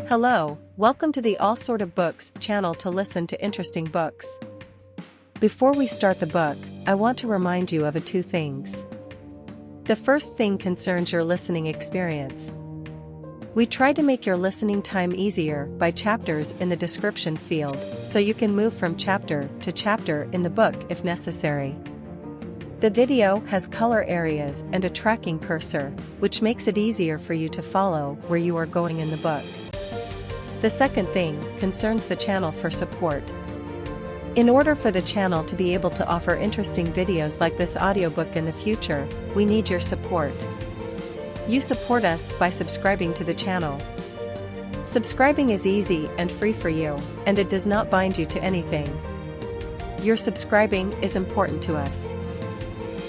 Hello, welcome to the All Sort of Books channel to listen to interesting books. Before we start the book, I want to remind you of two things. The first thing concerns your listening experience. We try to make your listening time easier by chapters in the description field, so you can move from chapter to chapter in the book if necessary. The video has color areas and a tracking cursor, which makes it easier for you to follow where you are going in the book. The second thing concerns the channel for support. In order for the channel to be able to offer interesting videos like this audiobook in the future, we need your support. You support us by subscribing to the channel. Subscribing is easy and free for you, and it does not bind you to anything. Your subscribing is important to us.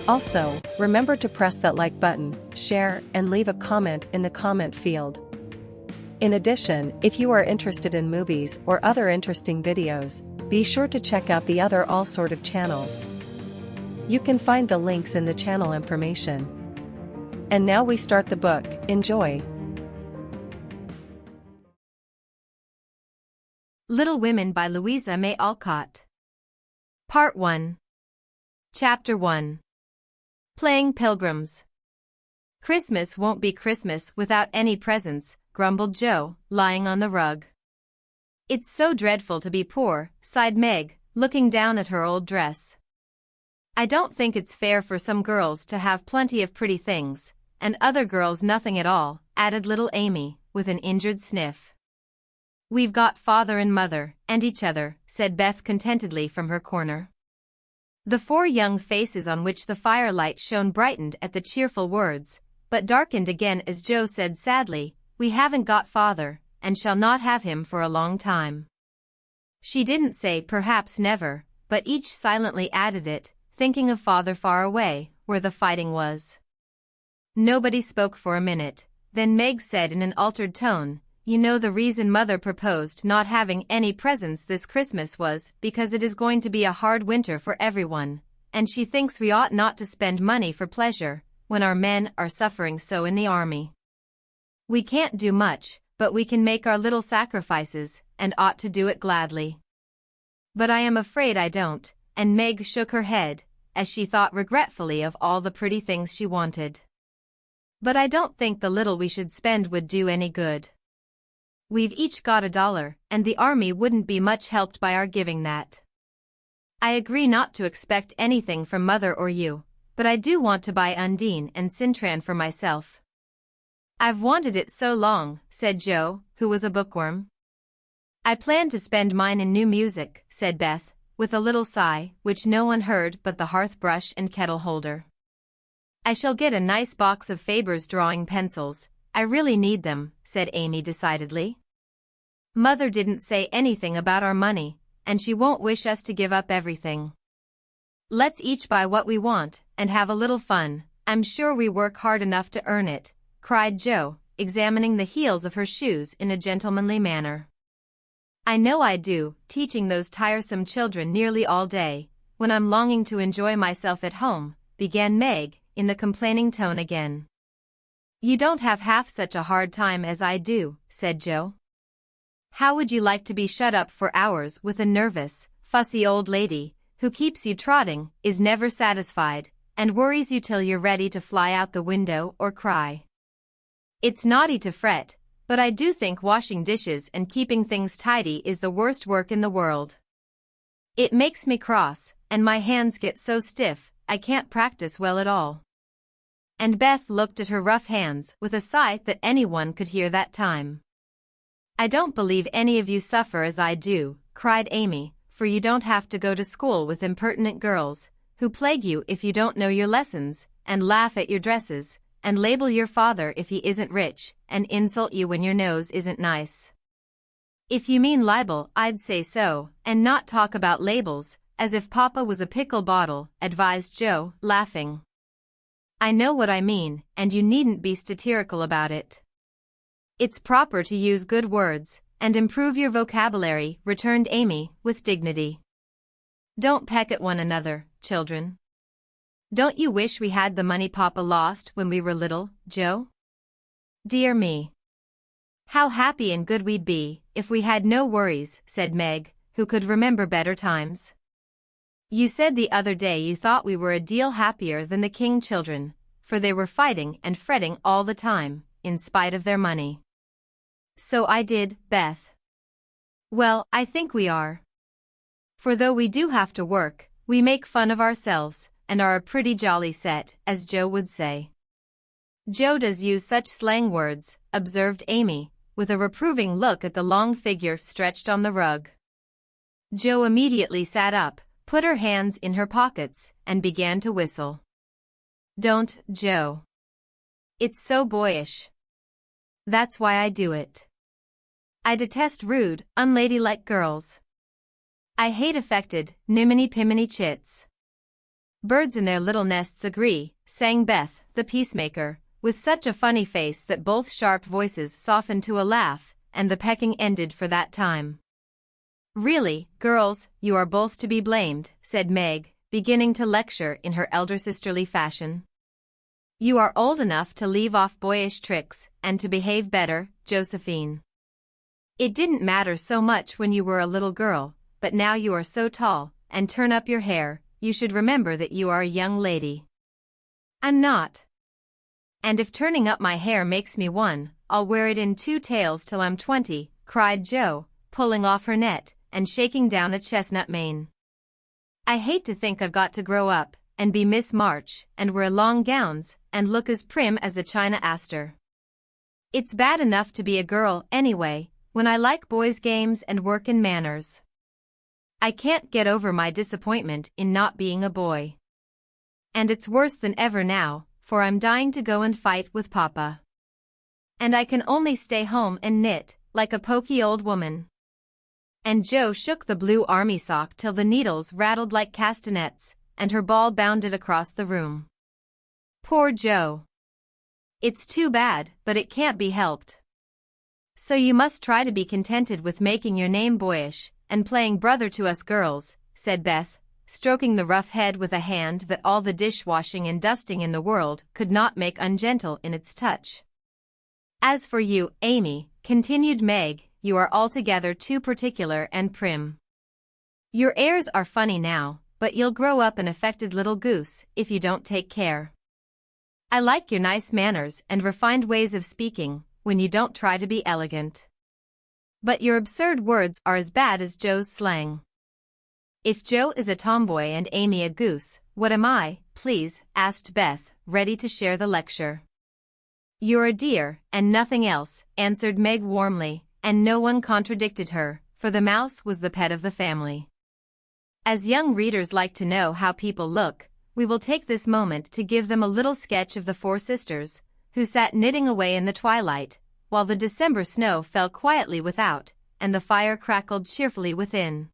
Also, remember to press that like button, share, and leave a comment in the comment field. In addition, if you are interested in movies or other interesting videos, be sure to check out the other all sort of channels. You can find the links in the channel information. And now we start the book. Enjoy. Little Women by Louisa May Alcott. Part 1. Chapter 1. Playing Pilgrims. Christmas won't be Christmas without any presents, grumbled Joe, lying on the rug. It's so dreadful to be poor, sighed Meg, looking down at her old dress. I don't think it's fair for some girls to have plenty of pretty things, and other girls nothing at all, added little Amy, with an injured sniff. We've got father and mother, and each other, said Beth contentedly from her corner. The four young faces on which the firelight shone brightened at the cheerful words, but darkened again as Joe said sadly, "We haven't got father, and shall not have him for a long time." She didn't say perhaps never, but each silently added it, thinking of father far away, where the fighting was. Nobody spoke for a minute, then Meg said in an altered tone, "You know the reason mother proposed not having any presents this Christmas was because it is going to be a hard winter for everyone, and she thinks we ought not to spend money for pleasure, when our men are suffering so in the army. We can't do much, but we can make our little sacrifices, and ought to do it gladly. But I am afraid I don't," and Meg shook her head, as she thought regretfully of all the pretty things she wanted. "But I don't think the little we should spend would do any good. We've each got $1, and the army wouldn't be much helped by our giving that. I agree not to expect anything from mother or you, but I do want to buy Undine and Cintran for myself." "I've wanted it so long," said Joe, who was a bookworm. "I plan to spend mine in new music," said Beth, with a little sigh, which no one heard but the hearth brush and kettle holder. "I shall get a nice box of Faber's drawing pencils. I really need them," said Amy decidedly. "Mother didn't say anything about our money, and she won't wish us to give up everything. Let's each buy what we want, and have a little fun. I'm sure we work hard enough to earn it," cried Joe, examining the heels of her shoes in a gentlemanly manner. "I know I do, teaching those tiresome children nearly all day, when I'm longing to enjoy myself at home," began Meg, in the complaining tone again. "You don't have half such a hard time as I do," said Joe. "How would you like to be shut up for hours with a nervous, fussy old lady, who keeps you trotting, is never satisfied, and worries you till you're ready to fly out the window or cry? It's naughty to fret, but I do think washing dishes and keeping things tidy is the worst work in the world. It makes me cross, and my hands get so stiff, I can't practice well at all." And Beth looked at her rough hands with a sigh that anyone could hear that time. "I don't believe any of you suffer as I do," cried Amy, "for you don't have to go to school with impertinent girls, who plague you if you don't know your lessons, and laugh at your dresses, and label your father if he isn't rich, and insult you when your nose isn't nice." "If you mean libel, I'd say so, and not talk about labels, as if Papa was a pickle bottle," advised Joe, laughing. "I know what I mean, and you needn't be satirical about it. It's proper to use good words, and improve your vocabulary," returned Amy, with dignity. "Don't peck at one another, children. Don't you wish we had the money Papa lost when we were little, Joe?" "Dear me. How happy and good we'd be if we had no worries, said Meg, who could remember better times. You said the other day you thought we were a deal happier than the King children, for they were fighting and fretting all the time, in spite of their money. So I did, Beth. Well, I think we are. For though we do have to work, we make fun of ourselves, and are a pretty jolly set, as Joe would say. Joe does use such slang words, observed Amy, with a reproving look at the long figure stretched on the rug. Joe immediately sat up, put her hands in her pockets, and began to whistle. Don't, Joe. It's so boyish. That's why I do it. I detest rude, unladylike girls. I hate affected, niminy-piminy chits. Birds in their little nests agree, sang Beth, the peacemaker, with such a funny face that both sharp voices softened to a laugh, and the pecking ended for that time. Really, girls, you are both to be blamed, said Meg, beginning to lecture in her elder sisterly fashion. You are old enough to leave off boyish tricks, and to behave better, Josephine. It didn't matter so much when you were a little girl, but now you are so tall, and turn up your hair, you should remember that you are a young lady. I'm not. And if turning up my hair makes me one, I'll wear it in 2 tails till I'm 20, cried Joe, pulling off her net, and shaking down a chestnut mane. I hate to think I've got to grow up, and be Miss March, and wear long gowns, and look as prim as a China aster. It's bad enough to be a girl, anyway, when I like boys' games and work in manners. I can't get over my disappointment in not being a boy. And it's worse than ever now, for I'm dying to go and fight with Papa. And I can only stay home and knit, like a poky old woman. And Joe shook the blue army sock till the needles rattled like castanets, and her ball bounded across the room. Poor Joe. It's too bad, but it can't be helped. So you must try to be contented with making your name boyish, and playing brother to us girls, said Beth, stroking the rough head with a hand that all the dishwashing and dusting in the world could not make ungentle in its touch. As for you, Amy, continued Meg, you are altogether too particular and prim. Your airs are funny now, but you'll grow up an affected little goose if you don't take care. I like your nice manners and refined ways of speaking, when you don't try to be elegant. But your absurd words are as bad as Joe's slang. If Joe is a tomboy and Amy a goose, what am I, please? Asked Beth, ready to share the lecture. You're a dear, and nothing else, answered Meg warmly, and no one contradicted her, for the mouse was the pet of the family. As young readers like to know how people look, we will take this moment to give them a little sketch of the 4 sisters, who sat knitting away in the twilight, while the December snow fell quietly without, and the fire crackled cheerfully within.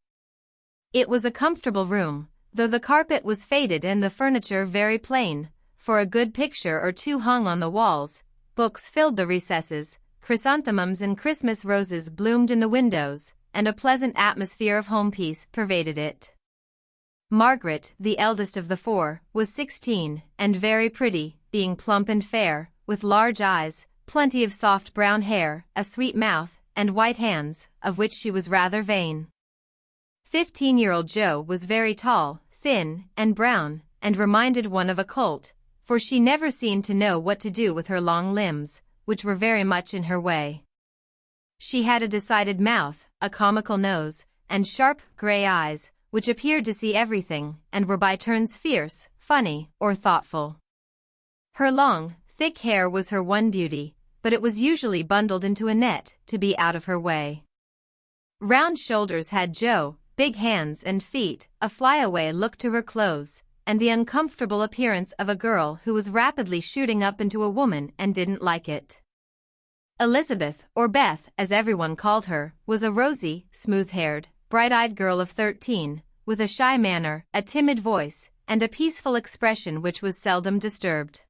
It was a comfortable room, though the carpet was faded and the furniture very plain, for a good picture or 2 hung on the walls, books filled the recesses, chrysanthemums and Christmas roses bloomed in the windows, and a pleasant atmosphere of home peace pervaded it. Margaret, the eldest of the 4, was 16, and very pretty, being plump and fair, with large eyes, plenty of soft brown hair, a sweet mouth, and white hands, of which she was rather vain. 15-year-old Joe was very tall, thin, and brown, and reminded one of a colt, for she never seemed to know what to do with her long limbs, which were very much in her way. She had a decided mouth, a comical nose, and sharp, gray eyes, which appeared to see everything, and were by turns fierce, funny, or thoughtful. Her long, thick hair was her one beauty, but it was usually bundled into a net to be out of her way. Round shoulders had Joe, big hands and feet, a flyaway look to her clothes, and the uncomfortable appearance of a girl who was rapidly shooting up into a woman and didn't like it. Elizabeth, or Beth as everyone called her, was a rosy, smooth-haired, bright-eyed girl of 13, with a shy manner, a timid voice, and a peaceful expression which was seldom disturbed.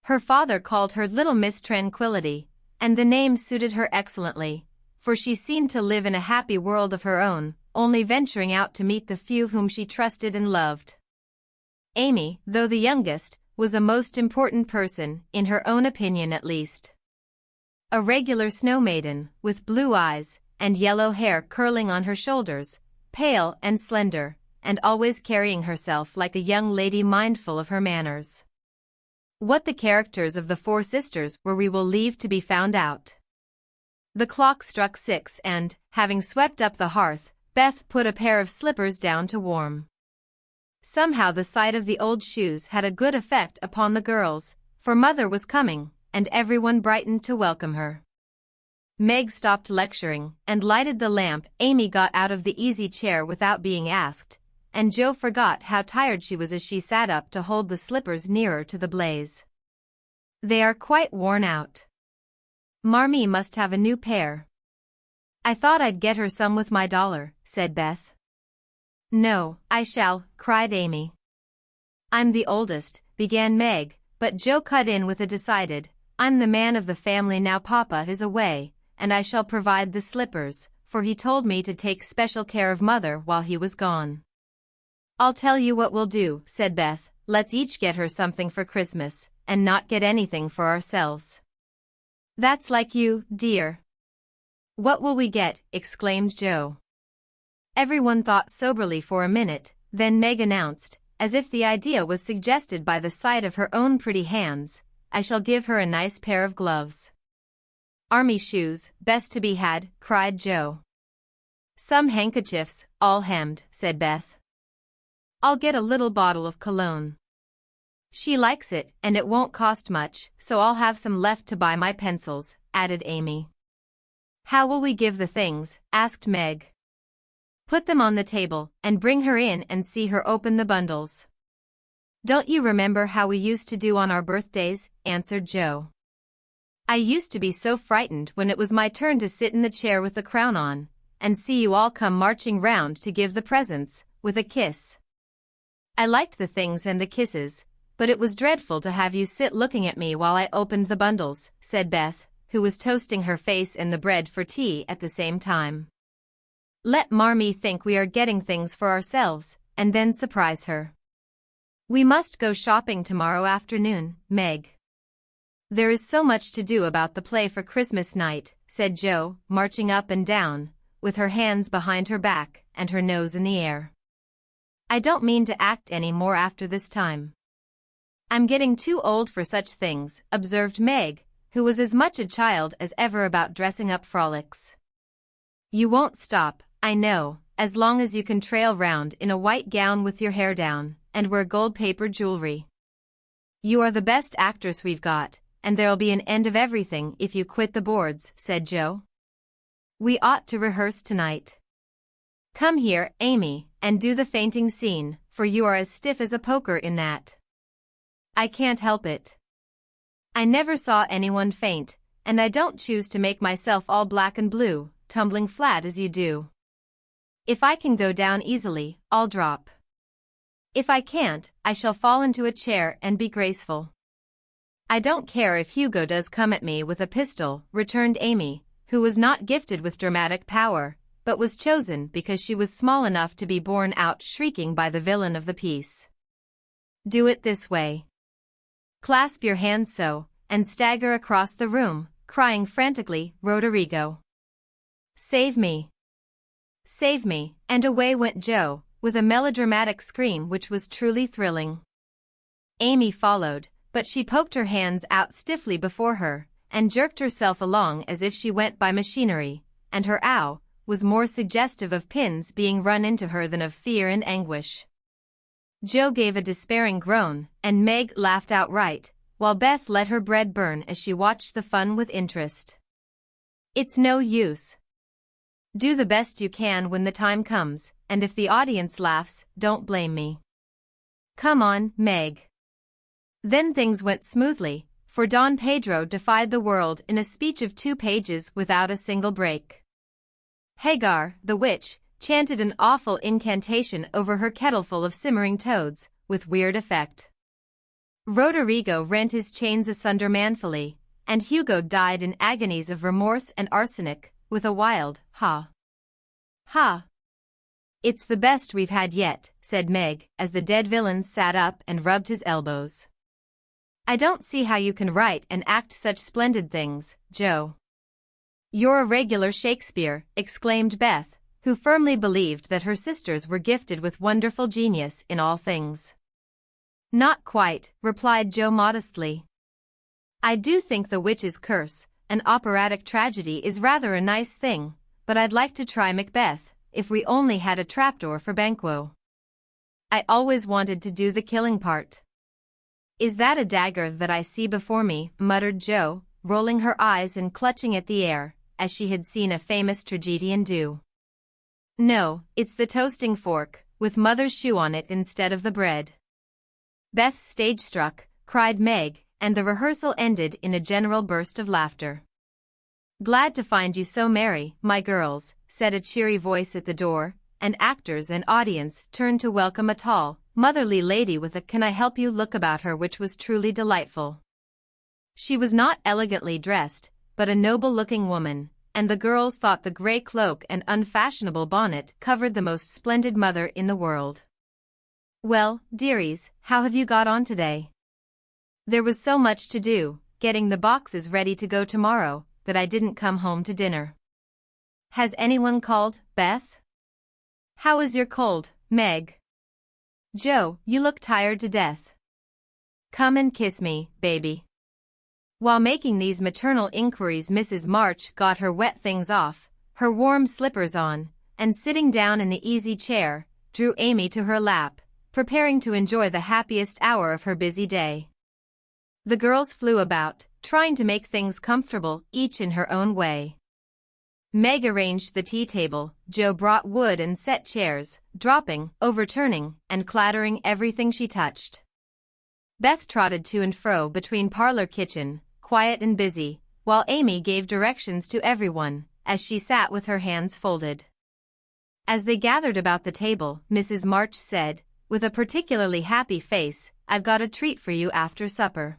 Her father called her Little Miss Tranquility, and the name suited her excellently, for she seemed to live in a happy world of her own, only venturing out to meet the few whom she trusted and loved. Amy, though the youngest, was a most important person, in her own opinion at least. A regular snow maiden, with blue eyes, and yellow hair curling on her shoulders, pale and slender, and always carrying herself like a young lady mindful of her manners. What the characters of the four sisters were we will leave to be found out. The clock struck 6 and, having swept up the hearth, Beth put a pair of slippers down to warm. Somehow the sight of the old shoes had a good effect upon the girls, for Mother was coming, and everyone brightened to welcome her. Meg stopped lecturing and lighted the lamp. Amy got out of the easy chair without being asked, and Jo forgot how tired she was as she sat up to hold the slippers nearer to the blaze. They are quite worn out. Marmee must have a new pair. I thought I'd get her some with my dollar, said Beth. No, I shall, cried Amy. I'm the oldest, began Meg, but Jo cut in with a decided, I'm the man of the family now Papa is away, and I shall provide the slippers, for he told me to take special care of Mother while he was gone. I'll tell you what we'll do, said Beth, let's each get her something for Christmas, and not get anything for ourselves. That's like you, dear. What will we get? Exclaimed Jo. Everyone thought soberly for a minute, then Meg announced, as if the idea was suggested by the sight of her own pretty hands, I shall give her a nice pair of gloves. Army shoes, best to be had, cried Jo. Some handkerchiefs, all hemmed, said Beth. I'll get a little bottle of cologne. She likes it, and it won't cost much, so I'll have some left to buy my pencils, added Amy. How will we give the things? Asked Meg. Put them on the table, and bring her in and see her open the bundles. Don't you remember how we used to do on our birthdays? Answered Jo. I used to be so frightened when it was my turn to sit in the chair with the crown on, and see you all come marching round to give the presents, with a kiss. I liked the things and the kisses, but it was dreadful to have you sit looking at me while I opened the bundles, said Beth, who was toasting her face and the bread for tea at the same time. Let Marmee think we are getting things for ourselves, and then surprise her. We must go shopping tomorrow afternoon, Meg. There is so much to do about the play for Christmas night, said Jo, marching up and down, with her hands behind her back and her nose in the air. I don't mean to act any more after this time. I'm getting too old for such things, observed Meg, who was as much a child as ever about dressing up frolics. You won't stop, I know, as long as you can trail round in a white gown with your hair down, and wear gold-paper jewelry. You are the best actress we've got, and there'll be an end of everything if you quit the boards, said Jo. We ought to rehearse tonight. Come here, Amy, and do the fainting scene, for you are as stiff as a poker in that. I can't help it. I never saw anyone faint, and I don't choose to make myself all black and blue, tumbling flat as you do. If I can go down easily, I'll drop. If I can't, I shall fall into a chair and be graceful. I don't care if Hugo does come at me with a pistol, returned Amy, who was not gifted with dramatic power, but was chosen because she was small enough to be borne out shrieking by the villain of the piece. Do it this way. Clasp your hands so, and stagger across the room, crying frantically, Roderigo. Save me. Save me, and away went Jo, with a melodramatic scream which was truly thrilling. Amy followed, but she poked her hands out stiffly before her, and jerked herself along as if she went by machinery, and her ow was more suggestive of pins being run into her than of fear and anguish. Jo gave a despairing groan, and Meg laughed outright, while Beth let her bread burn as she watched the fun with interest. It's no use. Do the best you can when the time comes, and if the audience laughs, don't blame me. Come on, Meg. Then things went smoothly, for Don Pedro defied the world in a speech of 2 pages without a single break. Hagar, the witch, chanted an awful incantation over her kettleful of simmering toads, with weird effect. Roderigo rent his chains asunder manfully, and Hugo died in agonies of remorse and arsenic, with a wild, ha. Ha. It's the best we've had yet, said Meg, as the dead villain sat up and rubbed his elbows. I don't see how you can write and act such splendid things, Joe. You're a regular Shakespeare, exclaimed Beth, who firmly believed that her sisters were gifted with wonderful genius in all things. Not quite, replied Joe modestly. I do think The Witch's Curse, an operatic tragedy, is rather a nice thing, but I'd like to try Macbeth, if we only had a trapdoor for Banquo. I always wanted to do the killing part. Is that a dagger that I see before me, muttered Joe, rolling her eyes and clutching at the air, as she had seen a famous tragedian do. No, it's the toasting fork, with Mother's shoe on it instead of the bread. Beth's stage-struck, cried Meg, and the rehearsal ended in a general burst of laughter. Glad to find you so merry, my girls, said a cheery voice at the door, and actors and audience turned to welcome a tall, motherly lady with a "Can I help you?" look about her which was truly delightful. She was not elegantly dressed, but a noble-looking woman, and the girls thought the grey cloak and unfashionable bonnet covered the most splendid mother in the world. Well, dearies, how have you got on today? There was so much to do, getting the boxes ready to go tomorrow, that I didn't come home to dinner. Has anyone called, Beth? How is your cold, Meg? Joe, you look tired to death. Come and kiss me, baby. While making these maternal inquiries, Mrs. March got her wet things off, her warm slippers on, and sitting down in the easy chair, drew Amy to her lap, preparing to enjoy the happiest hour of her busy day. The girls flew about, trying to make things comfortable, each in her own way. Meg arranged the tea table, Joe brought wood and set chairs, dropping, overturning, and clattering everything she touched. Beth trotted to and fro between parlor-kitchen, quiet and busy, while Amy gave directions to everyone, as she sat with her hands folded. As they gathered about the table, Mrs. March said, with a particularly happy face, I've got a treat for you after supper.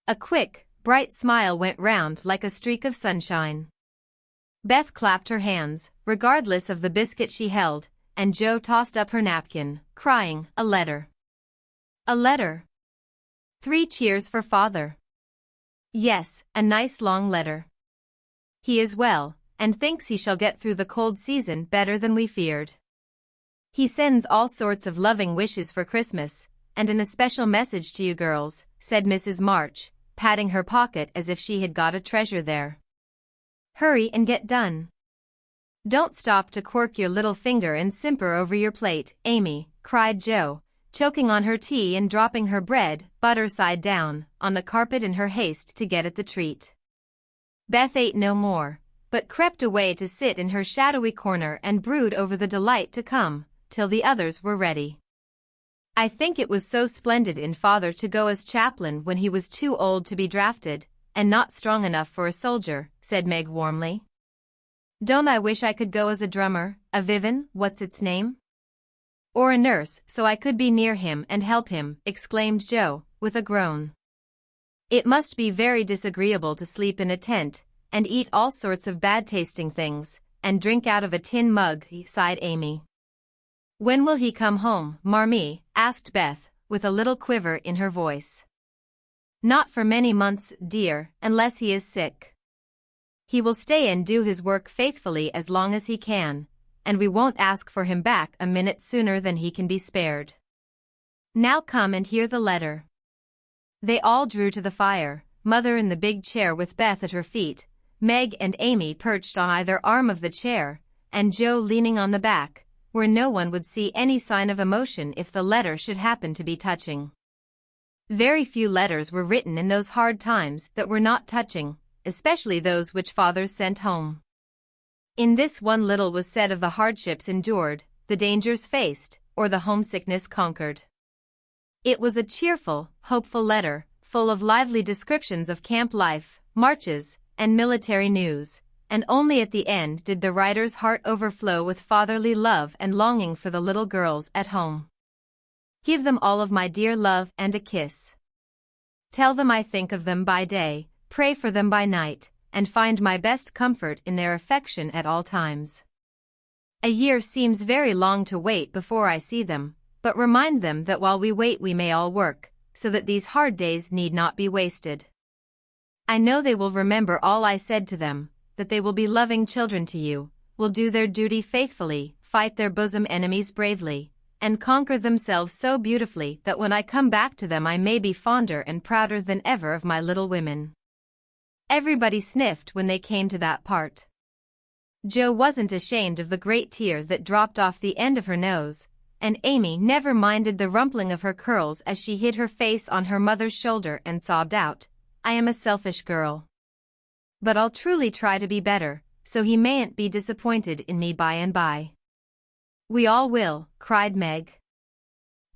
A quick, bright smile went round like a streak of sunshine. Beth clapped her hands, regardless of the biscuit she held, and Joe tossed up her napkin, crying, a letter. A letter. 3 cheers for Father. Yes, a nice long letter. He is well, and thinks he shall get through the cold season better than we feared. He sends all sorts of loving wishes for Christmas, and an especial message to you girls, said Mrs. March, patting her pocket as if she had got a treasure there. Hurry and get done. Don't stop to quirk your little finger and simper over your plate, Amy, cried Joe, choking on her tea and dropping her bread, butter side down, on the carpet in her haste to get at the treat. Beth ate no more, but crept away to sit in her shadowy corner and brood over the delight to come, till the others were ready. I think it was so splendid in Father to go as chaplain when he was too old to be drafted, and not strong enough for a soldier, said Meg warmly. Don't I wish I could go as a drummer, a vivin, what's its name? Or a nurse, so I could be near him and help him, exclaimed Joe, with a groan. It must be very disagreeable to sleep in a tent, and eat all sorts of bad-tasting things, and drink out of a tin mug, sighed Amy. When will he come home, Marmee? Asked Beth, with a little quiver in her voice. Not for many months, dear, unless he is sick. He will stay and do his work faithfully as long as he can, and we won't ask for him back a minute sooner than he can be spared. Now come and hear the letter. They all drew to the fire, Mother in the big chair with Beth at her feet, Meg and Amy perched on either arm of the chair, and Joe leaning on the back, where no one would see any sign of emotion if the letter should happen to be touching. Very few letters were written in those hard times that were not touching, especially those which fathers sent home. In this one little was said of the hardships endured, the dangers faced, or the homesickness conquered. It was a cheerful, hopeful letter, full of lively descriptions of camp life, marches, and military news, and only at the end did the writer's heart overflow with fatherly love and longing for the little girls at home. Give them all of my dear love and a kiss. Tell them I think of them by day, pray for them by night, and find my best comfort in their affection at all times. A year seems very long to wait before I see them, but remind them that while we wait we may all work, so that these hard days need not be wasted. I know they will remember all I said to them, that they will be loving children to you, will do their duty faithfully, fight their bosom enemies bravely, and conquer themselves so beautifully that when I come back to them I may be fonder and prouder than ever of my little women." Everybody sniffed when they came to that part. Jo wasn't ashamed of the great tear that dropped off the end of her nose, and Amy never minded the rumpling of her curls as she hid her face on her mother's shoulder and sobbed out, "I am a selfish girl. But I'll truly try to be better, so he mayn't be disappointed in me by and by." "We all will," cried Meg.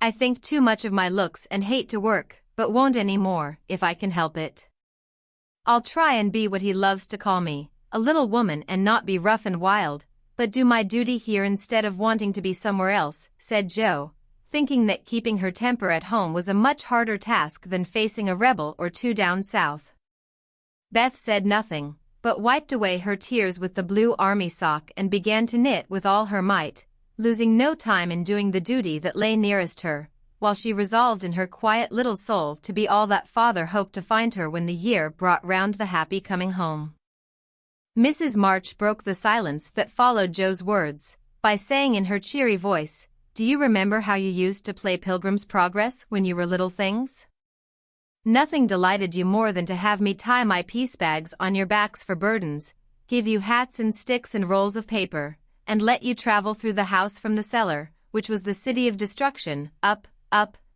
"I think too much of my looks and hate to work, but won't any more, if I can help it. I'll try and be what he loves to call me, a little woman, and not be rough and wild, but do my duty here instead of wanting to be somewhere else," said Jo, thinking that keeping her temper at home was a much harder task than facing a rebel or two down south. Beth said nothing, but wiped away her tears with the blue army sock and began to knit with all her might, losing no time in doing the duty that lay nearest her, while she resolved in her quiet little soul to be all that father hoped to find her when the year brought round the happy coming home. Mrs. March broke the silence that followed Jo's words, by saying in her cheery voice, "Do you remember how you used to play Pilgrim's Progress when you were little things? Nothing delighted you more than to have me tie my piece bags on your backs for burdens, give you hats and sticks and rolls of paper, and let you travel through the house from the cellar, which was the city of destruction, up,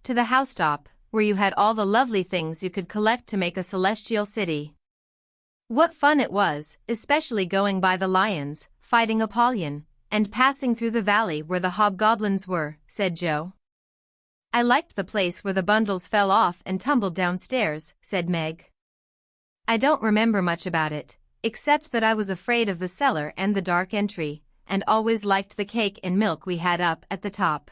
to the housetop, where you had all the lovely things you could collect to make a celestial city. What fun it was, especially going by the lions, fighting Apollyon, and passing through the valley where the hobgoblins were," said Jo. "I liked the place where the bundles fell off and tumbled downstairs," said Meg. "I don't remember much about it, except that I was afraid of the cellar and the dark entry, and always liked the cake and milk we had up at the top.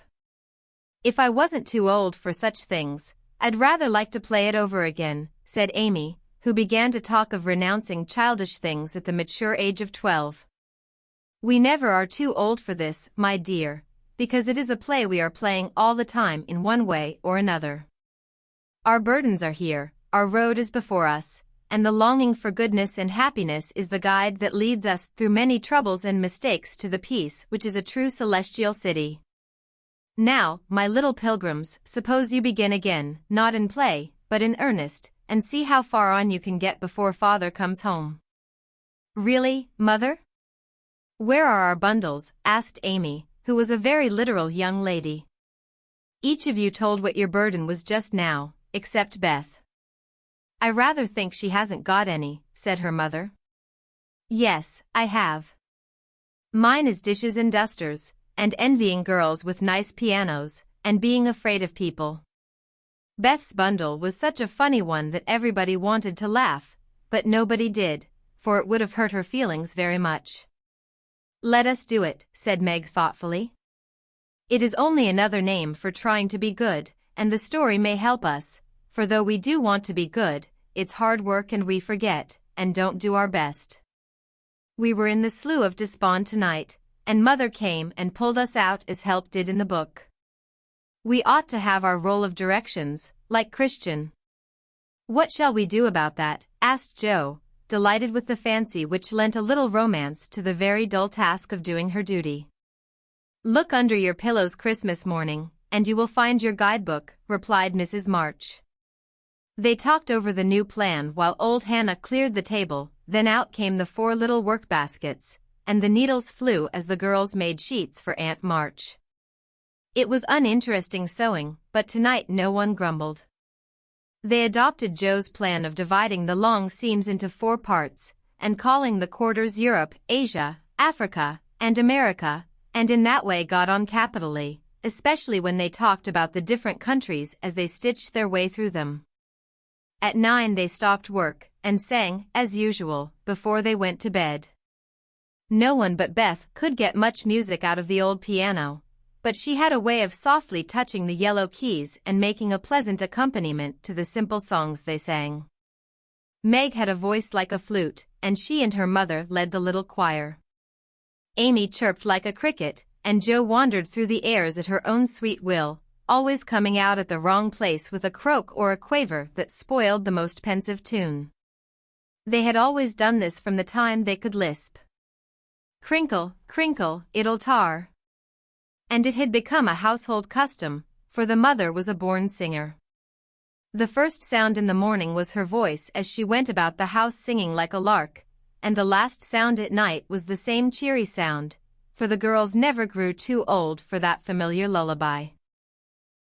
If I wasn't too old for such things, I'd rather like to play it over again," said Amy, who began to talk of renouncing childish things at the mature age of 12. "We never are too old for this, my dear, because it is a play we are playing all the time in one way or another. Our burdens are here, our road is before us, and the longing for goodness and happiness is the guide that leads us through many troubles and mistakes to the peace which is a true celestial city. Now, my little pilgrims, suppose you begin again, not in play, but in earnest, and see how far on you can get before father comes home." "Really, mother? Where are our bundles?" asked Amy, who was a very literal young lady. "Each of you told what your burden was just now, except Beth." "I rather think she hasn't got any," said her mother. "Yes, I have. Mine is dishes and dusters, and envying girls with nice pianos, and being afraid of people." Beth's bundle was such a funny one that everybody wanted to laugh, but nobody did, for it would have hurt her feelings very much. "Let us do it," said Meg thoughtfully. "It is only another name for trying to be good, and the story may help us, for though we do want to be good, it's hard work and we forget, and don't do our best. We were in the Slough of Despond tonight, and Mother came and pulled us out as help did in the book. We ought to have our roll of directions, like Christian." "What shall we do about that?" asked Jo, delighted with the fancy which lent a little romance to the very dull task of doing her duty. "Look under your pillows Christmas morning, and you will find your guidebook," replied Mrs. March. They talked over the new plan while old Hannah cleared the table, then out came the 4 little work baskets, and the needles flew as the girls made sheets for Aunt March. It was uninteresting sewing, but tonight no one grumbled. They adopted Jo's plan of dividing the long seams into 4 parts, and calling the quarters Europe, Asia, Africa, and America, and in that way got on capitally, especially when they talked about the different countries as they stitched their way through them. At 9 they stopped work, and sang, as usual, before they went to bed. No one but Beth could get much music out of the old piano, but she had a way of softly touching the yellow keys and making a pleasant accompaniment to the simple songs they sang. Meg had a voice like a flute, and she and her mother led the little choir. Amy chirped like a cricket, and Jo wandered through the airs at her own sweet will, always coming out at the wrong place with a croak or a quaver that spoiled the most pensive tune. They had always done this from the time they could lisp. Crinkle, crinkle, it'll tar. And it had become a household custom, for the mother was a born singer. The first sound in the morning was her voice as she went about the house singing like a lark, and the last sound at night was the same cheery sound, for the girls never grew too old for that familiar lullaby.